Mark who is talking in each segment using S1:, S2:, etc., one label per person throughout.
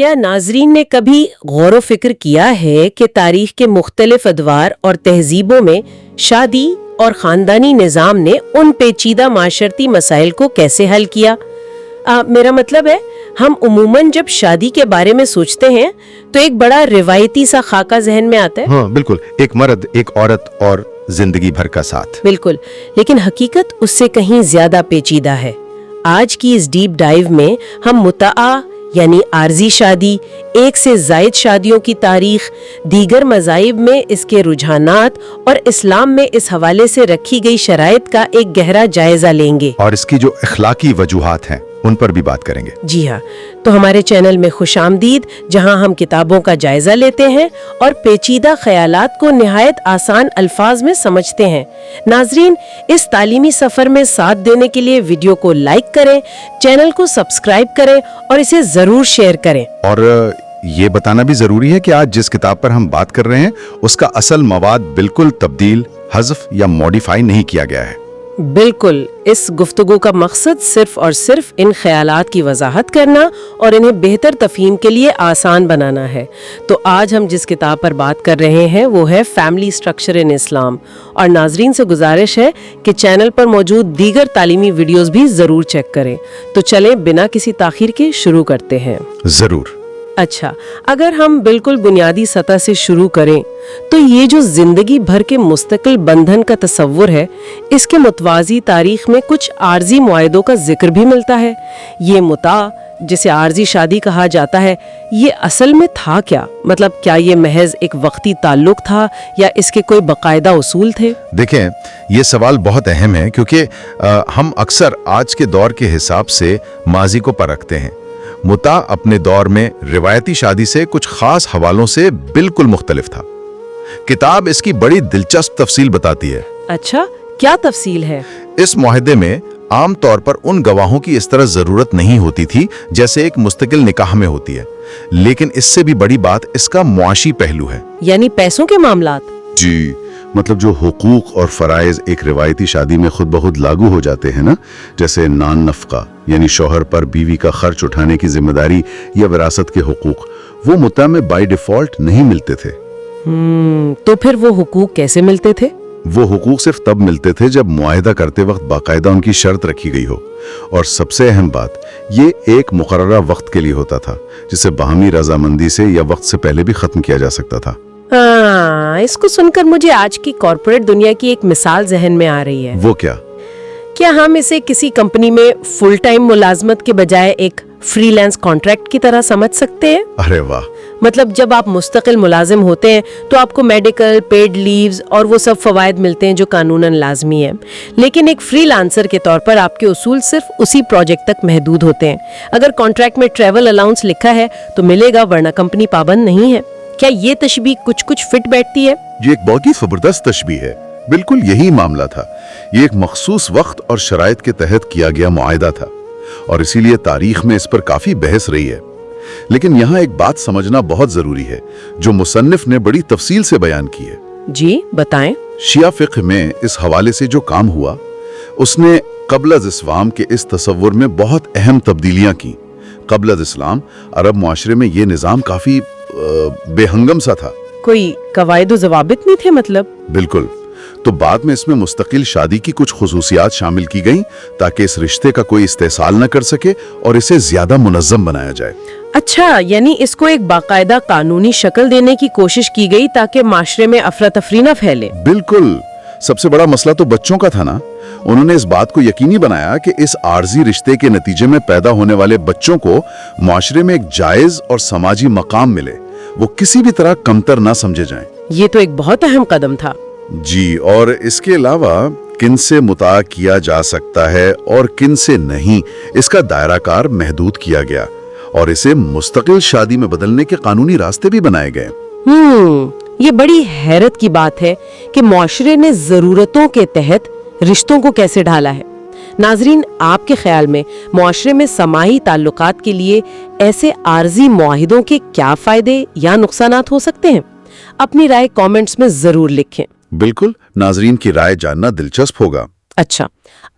S1: کیا ناظرین نے کبھی غور و فکر کیا ہے کہ تاریخ کے مختلف ادوار اور تہذیبوں میں شادی اور خاندانی نظام نے ان پیچیدہ معاشرتی مسائل کو کیسے حل کیا؟ میرا مطلب ہے ہم عموماً جب شادی کے بارے میں سوچتے ہیں تو ایک بڑا روایتی سا خاکہ ذہن میں آتا ہے.
S2: ہاں بالکل، ایک مرد، ایک عورت اور زندگی بھر کا ساتھ.
S1: بالکل، لیکن حقیقت اس سے کہیں زیادہ پیچیدہ ہے. آج کی اس ڈیپ ڈائیو میں ہم متعہ یعنی عارضی شادی، ایک سے زائد شادیوں کی تاریخ، دیگر مذاہب میں اس کے رجحانات اور اسلام میں اس حوالے سے رکھی گئی شرائط کا ایک گہرا جائزہ لیں گے.
S2: اور اس کی جو اخلاقی وجوہات ہیں ان پر بھی بات کریں گے.
S1: جی ہاں، تو ہمارے چینل میں خوش آمدید، جہاں ہم کتابوں کا جائزہ لیتے ہیں اور پیچیدہ خیالات کو نہایت آسان الفاظ میں سمجھتے ہیں. ناظرین، اس تعلیمی سفر میں ساتھ دینے کے لیے ویڈیو کو لائک کریں، چینل کو سبسکرائب کریں اور اسے ضرور شیئر کریں.
S2: اور یہ بتانا بھی ضروری ہے کہ آج جس کتاب پر ہم بات کر رہے ہیں اس کا اصل مواد بالکل تبدیل، حذف یا موڈیفائی نہیں کیا گیا ہے.
S1: بالکل، اس گفتگو کا مقصد صرف اور صرف ان خیالات کی وضاحت کرنا اور انہیں بہتر تفہیم کے لیے آسان بنانا ہے. تو آج ہم جس کتاب پر بات کر رہے ہیں وہ ہے فیملی سٹرکچر ان اسلام، اور ناظرین سے گزارش ہے کہ چینل پر موجود دیگر تعلیمی ویڈیوز بھی ضرور چیک کریں. تو چلیں بنا کسی تاخیر کے شروع کرتے ہیں.
S2: ضرور.
S1: اچھا، اگر ہم بالکل بنیادی سطح سے شروع کریں تو یہ جو زندگی بھر کے مستقل بندھن کا تصور ہے، اس کے متوازی تاریخ میں کچھ عارضی معاہدوں کا ذکر بھی ملتا ہے. یہ متاع، جسے عارضی شادی کہا جاتا ہے، یہ اصل میں تھا کیا؟ مطلب کیا یہ محض ایک وقتی تعلق تھا یا اس کے کوئی باقاعدہ اصول تھے؟
S2: دیکھیں، یہ سوال بہت اہم ہے کیونکہ ہم اکثر آج کے دور کے حساب سے ماضی کو پرکھتے ہیں. متاع اپنے دور میں روایتی شادی سے کچھ خاص حوالوں سے بالکل مختلف تھا. کتاب اس کی بڑی دلچسپ تفصیل بتاتی ہے.
S1: اچھا، کیا تفصیل ہے؟
S2: اس معاہدے میں عام طور پر ان گواہوں کی اس طرح ضرورت نہیں ہوتی تھی جیسے ایک مستقل نکاح میں ہوتی ہے، لیکن اس سے بھی بڑی بات اس کا معاشی پہلو ہے.
S1: یعنی پیسوں کے معاملات؟
S3: جی، مطلب جو حقوق اور فرائض ایک روایتی شادی میں خود بخود لاگو ہو جاتے ہیں نا، جیسے نان نفقہ یعنی شوہر پر بیوی کا خرچ اٹھانے کی ذمہ داری یا وراثت کے حقوق، وہ متاع میں بائی ڈیفالٹ نہیں ملتے تھے.
S1: تو پھر وہ حقوق کیسے ملتے تھے؟
S3: وہ حقوق صرف تب ملتے تھے جب معاہدہ کرتے وقت باقاعدہ ان کی شرط رکھی گئی ہو، اور سب سے اہم بات، یہ ایک مقررہ وقت کے لیے ہوتا تھا جسے باہمی رضامندی سے یا وقت سے پہلے بھی ختم کیا جا سکتا تھا.
S1: اس کو سن کر مجھے آج کی کارپوریٹ دنیا کی ایک مثال ذہن میں آ رہی ہے.
S3: وہ کیا؟
S1: کیا ہم اسے کسی کمپنی میں فل ٹائم ملازمت کے بجائے ایک فری لانس کانٹریکٹ کی طرح سمجھ سکتے ہیں؟
S3: ارے واہ!
S1: مطلب جب آپ مستقل ملازم ہوتے ہیں تو آپ کو میڈیکل، پیڈ لیوز اور وہ سب فوائد ملتے ہیں جو قانوناً لازمی ہیں، لیکن ایک فری لانسر کے طور پر آپ کے اصول صرف اسی پروجیکٹ تک محدود ہوتے ہیں. اگر کانٹریکٹ میں ٹریول الاؤنس لکھا ہے تو ملے گا، ورنہ کمپنی پابند نہیں ہے. کیا یہ تشبیہ کچھ فٹ بیٹھتی ہے؟
S3: یہ ایک بہت ہی زبردست تشبیہ ہے. بالکل یہی معاملہ تھا. یہ ایک مخصوص وقت اور شرائط کے تحت کیا گیا معاہدہ تھا، اور اسی لیے تاریخ میں اس پر کافی بحث رہی ہے. لیکن یہاں ایک بات سمجھنا بہت ضروری ہے جو مصنف نے بڑی تفصیل سے بیان کی ہے.
S1: جی بتائیں.
S3: شیعہ فقہ میں اس حوالے سے جو کام ہوا، اس نے قبل از اسلام کے اس تصور میں بہت اہم تبدیلیاں کی. قبل از اسلام عرب معاشرے میں یہ نظام کافی بے ہنگم سا تھا.
S1: کوئی قواعد و ضوابط نہیں تھے مطلب؟
S3: بالکل. تو بعد میں اس میں مستقل شادی کی کچھ خصوصیات شامل کی گئیں تاکہ اس رشتے کا کوئی استحصال نہ کر سکے اور اسے زیادہ منظم بنایا جائے.
S1: اچھا، یعنی اس کو ایک باقاعدہ قانونی شکل دینے کی کوشش کی گئی تاکہ معاشرے میں افراتفری نہ پھیلے.
S3: بالکل. سب سے بڑا مسئلہ تو بچوں کا تھا نا. انہوں نے اس بات کو یقینی بنایا کہ اس عارضی رشتے کے نتیجے میں پیدا ہونے والے بچوں کو معاشرے میں ایک جائز اور سماجی مقام ملے، وہ کسی بھی طرح کمتر نہ سمجھے جائیں.
S1: یہ تو ایک بہت اہم قدم تھا.
S3: جی، اور اس کے علاوہ کن سے متاع کیا جا سکتا ہے اور کن سے نہیں، اس کا دائرہ کار محدود کیا گیا اور اسے مستقل شادی میں بدلنے کے قانونی راستے بھی بنائے گئے.
S1: یہ بڑی حیرت کی بات ہے کہ معاشرے نے ضرورتوں کے تحت رشتوں کو کیسے ڈھالا ہے. ناظرین، آپ کے خیال میں معاشرے میں سماجی تعلقات کے لیے ایسے عارضی معاہدوں کے کیا فائدے یا نقصانات ہو سکتے ہیں؟ اپنی رائے کامنٹس میں ضرور لکھیں.
S3: بالکل، ناظرین کی رائے جاننا دلچسپ ہوگا.
S1: अच्छा,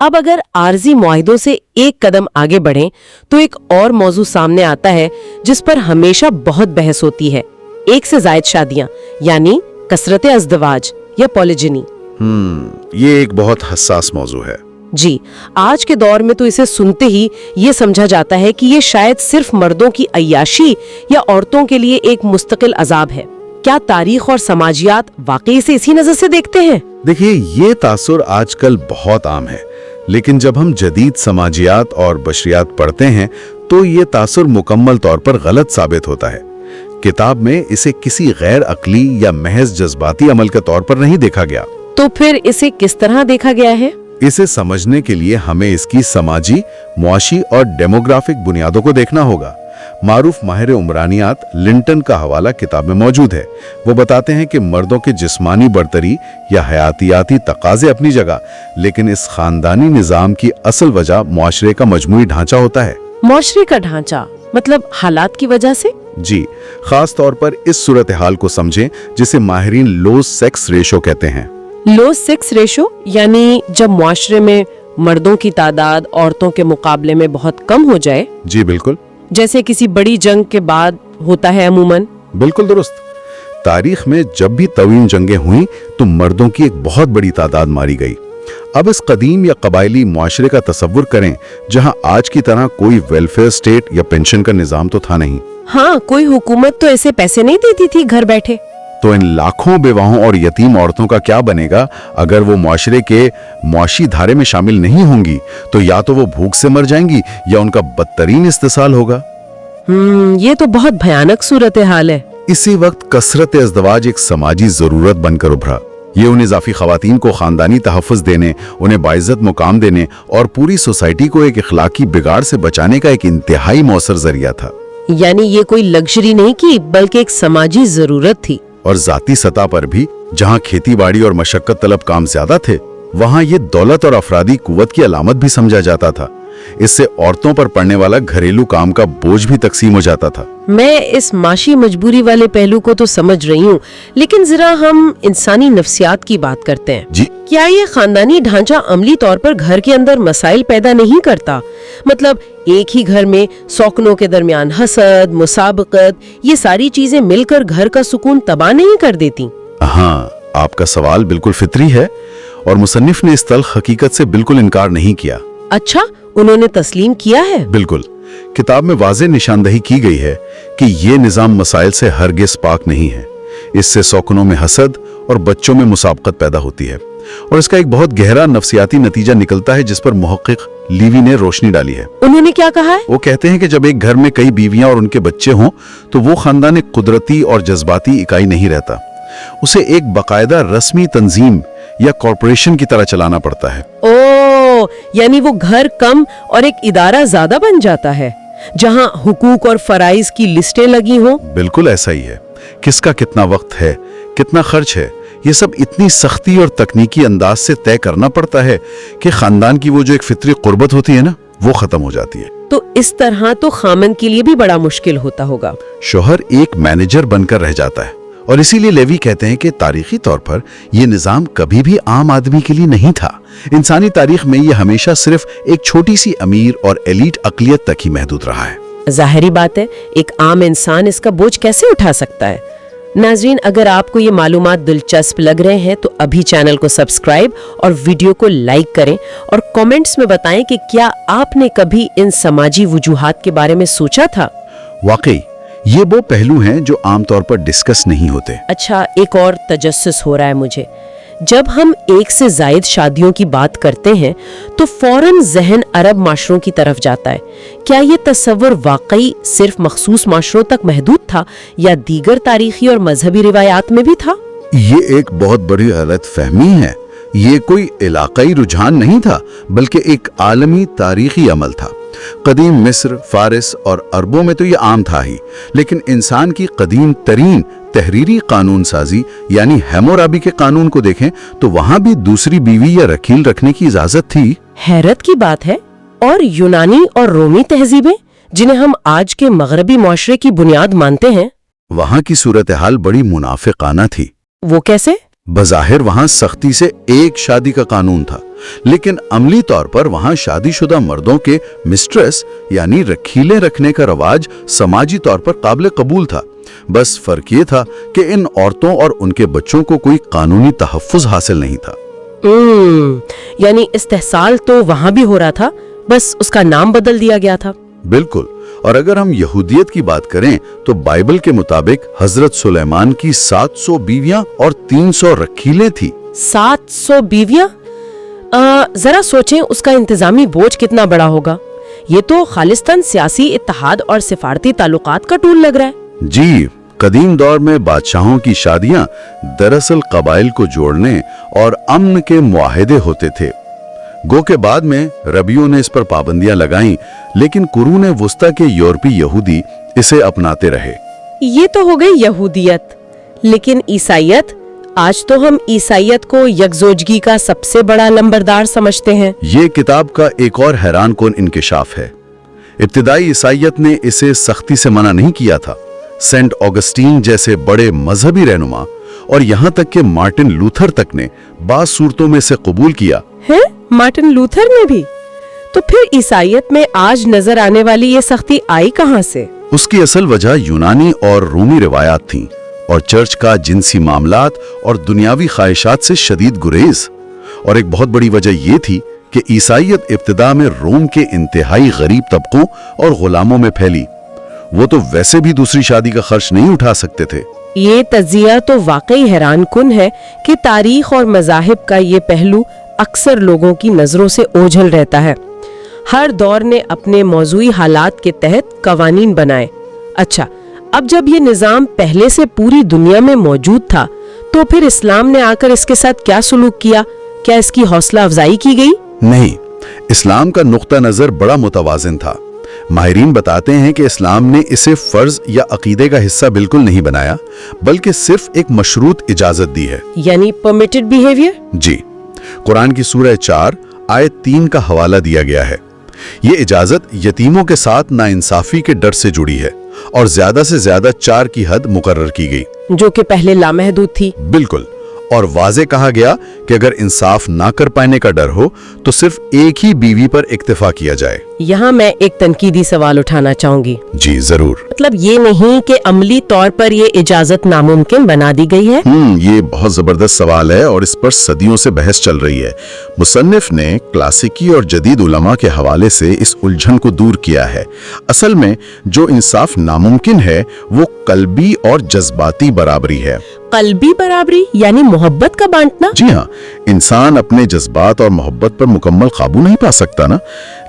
S1: अब अगर आर्जी मुआहिदों से एक कदम आगे बढ़ें तो एक और मौजू सामने आता है जिस पर हमेशा बहुत बहस होती है, एक से जायद शादियां, यानी कसरत अज़दवाज या पॉलिजिनी।
S3: ये एक बहुत हसास मौजू है।
S1: जी, आज के दौर में तो इसे सुनते ही ये समझा जाता है कि ये शायद सिर्फ मर्दों की अय्याशी या औरतों के लिए एक मुस्तकिल अजाब है। क्या तारीख और समाजियात वाकई से इसी नजर से देखते हैं?
S3: देखिए, ये तासुर आजकल बहुत आम है, लेकिन जब हम जदीद समाजियात और बशरियात पढ़ते हैं तो ये तासुर मुकम्मल तौर पर गलत साबित होता है। किताब में इसे किसी गैर अक्ली या महज जज्बाती अमल के तौर पर नहीं देखा गया।
S1: तो फिर इसे किस तरह देखा गया है?
S3: इसे समझने के लिए हमें इसकी समाजी, मुआशी और डेमोग्राफिक बुनियादों को देखना होगा। मारूफ माहिर उमरानियात लिंटन का हवाला किताब में मौजूद है। वो बताते हैं कि मर्दों के जिस्मानी बर्तरी या हयातियाती तकाजे अपनी जगह, लेकिन इस खानदानी निजाम की असल वजह मुआशरे का मजमूई ढांचा होता है।
S1: मुआशरे का ढांचा मतलब हालात की वजह से?
S3: जी, खास तौर पर इस सूरत हाल को समझें जिसे माहिरीन लो सेक्स रेशो कहते हैं।
S1: लो सेक्स रेशो यानी जब मुआशरे में मर्दों की तादाद औरतों के मुकाबले में बहुत कम हो जाए।
S3: जी बिल्कुल,
S1: जैसे किसी बड़ी जंग के बाद होता है अमूमन।
S3: बिल्कुल दुरुस्त। तारीख में जब भी तवील जंगें हुई तो मर्दों की एक बहुत बड़ी तादाद मारी गई। अब इस कदीम या कबायली मुआशरे का तसव्वुर करें जहां आज की तरह कोई वेलफेयर स्टेट या पेंशन का निजाम तो था नहीं।
S1: हाँ, कोई हुकूमत तो ऐसे पैसे नहीं देती थी घर बैठे।
S3: तो इन लाखों बेवाहों और यतीम औरतों का क्या बनेगा अगर वो मुआशरे के मुआशी धारे में शामिल नहीं होंगी? तो या तो वो भूख से मर जाएंगी या उनका बदतरीन इस्तेसाल होगा।
S1: ये तो बहुत भयानक सूरत हाल है।
S3: इसी वक्त कसरत अज़दवाज एक समाजी जरूरत बनकर उभरा। ये उन इजाफी खवातीन को खानदानी तहफ़्फ़ुज़ देने, उन्हें बाइज़्ज़त मुकाम देने और पूरी सोसाइटी को एक इखलाकी बिगाड़ से बचाने का एक इंतहाई मौसर जरिया था।
S1: यानी ये कोई लग्जरी नहीं की बल्कि एक समाजी जरूरत थी।
S3: और जाती सतह पर भी जहां खेती बाड़ी और मशक्कत तलब काम ज्यादा थे, वहां ये दौलत और अफरादी कुव्वत की अलामत भी समझा जाता था। इससे औरतों पर पड़ने वाला घरेलू काम का बोझ भी तकसीम हो जाता था।
S1: मैं इस माशी मजबूरी वाले पहलू को तो समझ रही हूँ, लेकिन जरा हम इंसानी नफ्सियात की बात करते हैं।
S3: जी,
S1: क्या ये खानदानी ढांचा अमली तौर पर घर के अंदर मसाइल पैदा नहीं करता? मतलब एक ही घर में सौकनों के दरमियान हसद, मुसाबकत, ये सारी चीजें मिलकर घर का सुकून तबाह नहीं कर देती?
S3: हाँ, आपका सवाल बिल्कुल फितरी है और मुसन्निफ ने इस तल्ख हकीकत से बिल्कुल इनकार नहीं किया।
S1: अच्छा, उन्होंने तस्लीम किया है?
S3: बिल्कुल। किताब में वाज़ेह निशानदही की गई है कि ये निज़ाम मसाइल से हरगिज़ पाक नहीं है। इससे सौकनों में हसद और बच्चों में मुसाबकत पैदा होती है और इसका एक बहुत गहरा नफ्सियाती नतीजा निकलता है जिस पर मुहक्किक लीवी ने रोशनी डाली है।
S1: उन्होंने क्या कहा है?
S3: वो कहते हैं कि जब एक घर में कई बीवियां और उनके बच्चे हों तो वो खानदान एक कुदरती और जज्बाती इकाई नहीं रहता। उसे एक बाकायदा रस्मी तंजीम या कॉरपोरेशन की तरह चलाना पड़ता है।
S1: ओ, यानी वो घर कम और एक इदारा ज्यादा बन जाता है जहां हुकूक और फराइज की लिस्टें लगी हों।
S3: बिल्कुल ऐसा ही है। किसका कितना वक्त है, कितना खर्च है, ये सब इतनी सख्ती और तकनीकी अंदाज से तय करना पड़ता है कि खानदान की वो जो एक फितरी कुर्बत होती है ना, वो खत्म हो जाती है।
S1: तो इस तरह तो खामन के लिए भी बड़ा मुश्किल होता होगा।
S3: शोहर एक मैनेजर बनकर रह जाता है और इसीलिए लेवी कहते हैं कि तारीखी तौर पर यह निजाम कभी भी आम आदमी के लिए नहीं था। इंसानी तारीख में यह हमेशा सिर्फ एक छोटी सी अमीर और एलीट अकलियत तक ही महदूद रहा है।
S1: जाहिरी बात है, एक आम इंसान इसका बोझ कैसे उठा सकता है? नाजरीन, अगर आपको ये मालूमात दिलचस्प लग रहे हैं तो अभी चैनल को सब्सक्राइब और वीडियो को लाइक करें और कमेंट्स में बताएं कि क्या आपने कभी इन समाजी वजूहात के बारे में सोचा था?
S3: वाकई ये वो पहलू हैं जो आमतौर पर डिस्कस नहीं होते।
S1: अच्छा, एक और तजस्सुस हो रहा है मुझे। जब हम एक से जायद शादियों की बात करते हैं तो फौरन जहन अरब माशरों की तरफ जाता है। क्या ये तस्वुर वाकई सिर्फ मखसूस माशरों तक महदूद था या दीगर तारीखी और मजहबी रिवायात में भी था?
S3: ये एक बहुत बड़ी गलत फहमी है। ये कोई इलाकाई रुझान नहीं था बल्कि एक आलमी तारीखी अमल था। कदीम मिस्र, फारिस और अरबों में तो ये आम था ही, लेकिन इंसान की कदीम तरीन तहरीरी कानून साजी यानी हैमोराबी के कानून को देखें तो वहां भी दूसरी बीवी या रखील रखने की इजाजत थी।
S1: हैरत की बात है। और यूनानी और रोमी तहजीबें जिन्हें हम आज के मगरबी मुआशरे की बुनियाद मानते हैं,
S3: वहां की सूरत हाल बड़ी मुनाफिकाना थी।
S1: वो कैसे?
S3: बज़ाहिर वहां सख्ती से एक शादी का कानून था, लेकिन अमली तौर पर वहां शादीशुदा मर्दों के मिस्ट्रेस यानी रखीले रखने का रवाज समाजी तौर पर काबिल कबूल था। बस फर्क ये था कि इन औरतों और उनके बच्चों को कोई कानूनी तहफ्फुज हासिल नहीं था।
S1: यानी इस्तेहसाल तो वहां भी हो रहा था, बस उसका नाम बदल दिया गया था।
S3: बिल्कुल। और अगर हम यहूदियत की बात करें तो बाइबल के मुताबिक हजरत सुलेमान की 700 बीवियां और 300 रखीले थी।
S1: 700 बीवियां? जरा सोचें उसका इंतजामी बोझ कितना बड़ा होगा। ये तो खालिस्तान सियासी इत्तेहाद और सिफारती ताल्लुकात का टूल लग रहा है।
S3: जी, कदीम दौर में बादशाहों की शादियां दरअसल कबाइल को जोड़ने और अमन के मुआहदे होते थे। गो के बाद में रबियों ने इस पर पाबंदियां लगाईं, लेकिन कुरून वुस्ता के यूरोपीय यहूदी इसे अपनाते रहे।
S1: ये तो हो गई यहूदियत, लेकिन ईसाइयत? आज तो हम ईसाइयत को यकजोजगी का सबसे बड़ा लंबरदार समझते हैं।
S3: ये किताब का एक और हैरान कुन इंकिशाफ है। इब्तिदाई ईसाइयत ने इसे सख्ती से मना नहीं किया था। सेंट ऑगस्टीन जैसे बड़े मजहबी रहनुमा और यहाँ तक कि मार्टिन लूथर तक ने बास सूरतों में से कबूल किया
S1: है। मार्टिन लूथर ने भी? तो फिर ईसाइयत में आज नजर आने वाली ये सख्ती आई कहां से?
S3: उसकी असल वजह यूनानी और रूमी रिवायात थीं और चर्च का जिनसी मामलात और दुनियावी ख्वाहिशात से शदीद गुरेज। और एक बहुत बड़ी वजह ये थी कि ईसाइयत इब्तिदा में रोम के इंतहाई गरीब तबकों और गुलामों में फैली। वो तो वैसे भी दूसरी शादी का खर्च नहीं उठा सकते थे।
S1: ये तज्जिया तो वाकई हैरान कुन है कि तारीख और मज़ाहिब का ये पहलू अक्सर लोगों की नजरों से ओझल रहता है। हर दौर ने अपने मौजूई हालात के तहत कवानीन बनाए। अच्छा, अब जब ये निज़ाम पहले से पूरी दुनिया में मौजूद था, तो फिर इस्लाम ने आकर इसके साथ क्या सुलूक किया? क्या इसकी हौसला अफजाई की गई?
S3: नहीं, इस्लाम का नुक्ता नजर बड़ा मुतवाज़िन था। माहिरीन बताते हैं कि इस्लाम ने इसे फर्ज या अकीदे का हिस्सा बिल्कुल नहीं बनाया, बल्कि सिर्फ एक मशरूत इजाजत दी है।
S1: यानी परमिटेड बिहेवियर?
S3: जी, कुरान की सूरह 4 आयत 3 का हवाला दिया गया है। ये इजाजत यतीमों के साथ नाइंसाफी के डर से जुड़ी है और ज्यादा से ज्यादा 4 की हद मुकर्रर की गई,
S1: जो कि पहले लामहदूद थी।
S3: बिल्कुल। और वाजे कहा गया कि अगर इंसाफ ना कर पाने का डर हो तो सिर्फ एक ही बीवी पर इक्तिफा किया जाए।
S1: यहाँ मैं एक तनकीदी सवाल उठाना चाहूंगी।
S3: जी जरूर।
S1: मतलब ये नहीं कि अमली तौर पर ये इजाजत नामुमकिन बना दी गई है?
S3: ये बहुत जबरदस्त सवाल है और इस पर सदियों से बहस चल रही है। मुसन्निफ ने क्लासिकी और जदीद उलमा के हवाले से इस उलझन को दूर किया है। असल में जो इंसाफ नामुमकिन है वो कल्बी और जज्बाती बराबरी है।
S1: कल्बी बराबरी यानी मोहब्बत का बांटना?
S3: जी हाँ, इंसान अपने जज्बात और मोहब्बत पर मुकम्मल काबू नहीं पा सकता ना,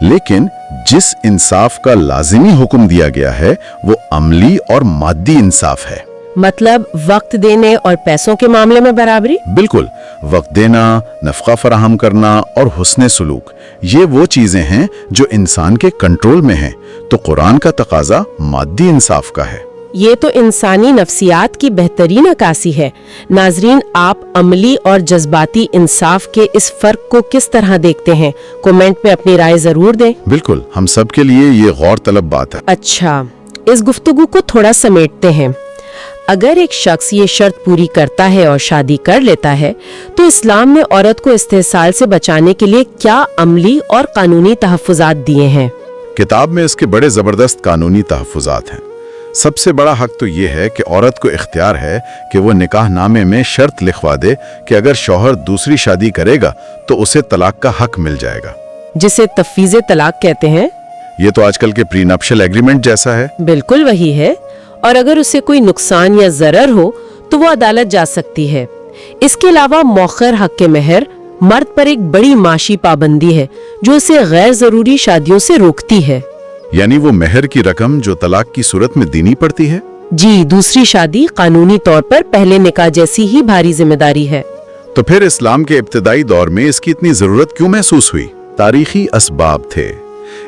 S3: लेकिन जिस इंसाफ का लाजिमी हुक्म दिया गया है वो अमली और मादी इंसाफ है।
S1: मतलब वक्त देने और पैसों के मामले में बराबरी?
S3: बिल्कुल, वक्त देना, नफका फराहम करना और हुस्ने सुलूक, ये वो चीजें हैं जो इंसान के कंट्रोल में हैं। तो कुरान का तकाजा मादी इंसाफ का है।
S1: ये तो इंसानी नफ्सियात की बेहतरीन अक्कासी है। नाजरीन, आप अमली और जज्बाती इंसाफ के इस फर्क को किस तरह देखते हैं? कमेंट में अपनी राय जरूर दें।
S3: बिल्कुल, हम सब के लिए ये गौर तलब बात है।
S1: अच्छा, इस गुफ्तगू को थोड़ा समेटते हैं। अगर एक शख्स ये शर्त पूरी करता है और शादी कर लेता है, तो इस्लाम ने औरत को इस्तेहसाल से बचाने के लिए क्या अमली और कानूनी तहफ्फुजात दिए हैं?
S3: किताब में इसके बड़े जबरदस्त कानूनी तहफ्फुजात हैं। सबसे बड़ा हक तो ये है कि औरत को इख्तियार है कि वो निकाह नामे में शर्त लिखवा दे कि अगर शौहर दूसरी शादी करेगा तो उसे तलाक का हक मिल जाएगा,
S1: जिसे तफवीज़े तलाक कहते हैं।
S3: ये तो आजकल के प्रीनप्शियल एग्रीमेंट जैसा है।
S1: बिल्कुल वही है। और अगर उसे कोई नुकसान या जरर हो तो वो अदालत जा सकती है। इसके अलावा मौखर हक के मेहर मर्द पर एक बड़ी माशी पाबंदी है जो उसे गैर जरूरी शादियों से रोकती है।
S3: यानी वो मेहर की रकम जो तलाक की सूरत में देनी पड़ती है।
S1: जी, दूसरी शादी कानूनी तौर पर पहले निकाह जैसी ही भारी जिम्मेदारी है।
S3: तो फिर इस्लाम के इब्तिदाई दौर में इसकी इतनी जरूरत क्यों महसूस हुई? तारीखी असबाब थे।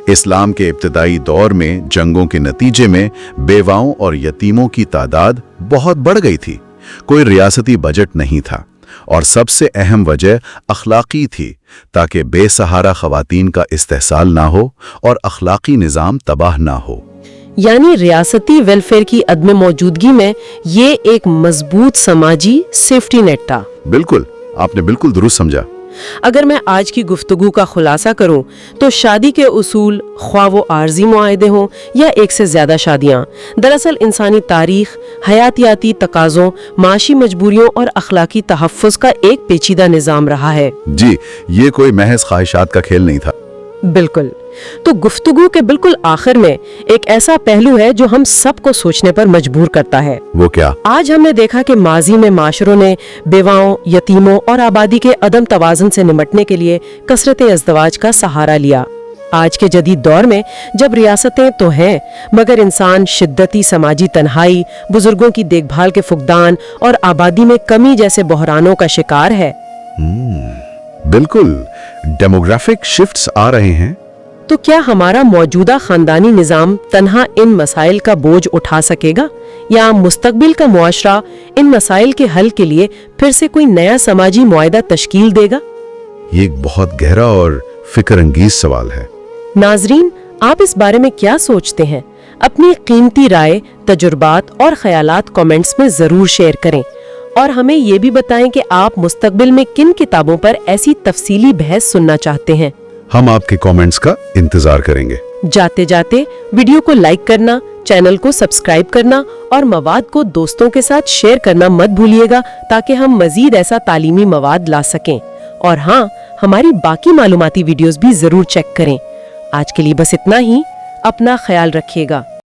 S3: इस्लाम के इब्तिदाई दौर में जंगों के नतीजे में बेवाओं और यतीमों की तादाद बहुत बढ़ गई थी। कोई रियासती बजट नहीं था और सबसे अहम वजह अखलाकी थी, ताकि बेसहारा खवातीन का इस्तेहसाल ना हो और अखलाकी निज़ाम तबाह ना हो।
S1: यानी रियासती वेलफेयर की अदम मौजूदगी में ये एक मजबूत समाजी सेफ्टी नेट था।
S3: बिल्कुल, आपने बिल्कुल दुरुस्त समझा।
S1: अगर मैं आज की गुफ्तगू का खुलासा करूं, तो शादी के उसूल, ख्वाह वो आर्जी मुआहदे हों या एक से ज़्यादा शादियां, दरअसल इंसानी तारीख, हयातियाती तकाज़ों, माशी मजबूरियों और अखलाकी तहफ़्फ़ुज़ का एक पेचीदा निज़ाम रहा है।
S3: जी, ये कोई महज ख्वाहिशात का खेल नहीं था।
S1: बिल्कुल। तो गुफ्तगू के बिल्कुल आखिर में एक ऐसा पहलू है जो हम सबको सोचने पर मजबूर करता है।
S3: वो क्या?
S1: आज हमने देखा कि माजी में माशरों ने बेवाओं, यतीमों और आबादी के अदम तवाज़ुन से निमटने के लिए कसरते अज़दवाज का सहारा लिया। आज के जदीद दौर में जब रियासतें तो हैं, मगर इंसान शिद्दती समाजी तन्हाई, बुजुर्गों की देखभाल के फुकदान और आबादी में कमी जैसे बहरानों का शिकार है।
S3: बिल्कुल, डेमोग्राफिक शिफ्ट्स आ रहे हैं।
S1: तो क्या हमारा मौजूदा खानदानी निज़ाम तन्हा इन मसाइल का बोझ उठा सकेगा, या मुस्तकबिल का मुआशरा इन मसाइल के हल के लिए फिर से कोई नया समाजी मुआहदा तश्कील देगा?
S3: ये एक बहुत गहरा और फिक्र अंगीज सवाल है।
S1: नाजरीन, आप इस बारे में क्या सोचते हैं? अपनी कीमती राय, तजुर्बात और ख्यालात कमेंट्स में जरूर शेयर करें, और हमें ये भी बताएं कि आप मुस्तकबिल में किन किताबों पर ऐसी तफसीली बहस सुनना चाहते हैं।
S3: हम आपके कमेंट्स का इंतजार करेंगे।
S1: जाते जाते वीडियो को लाइक करना, चैनल को सब्सक्राइब करना और मवाद को दोस्तों के साथ शेयर करना मत भूलिएगा, ताकि हम मजीद ऐसा तालीमी मवाद ला सकें। और हाँ, हमारी बाकी मालूमाती वीडियोस भी जरूर चेक करें। आज के लिए बस इतना ही। अपना ख्याल रखिएगा।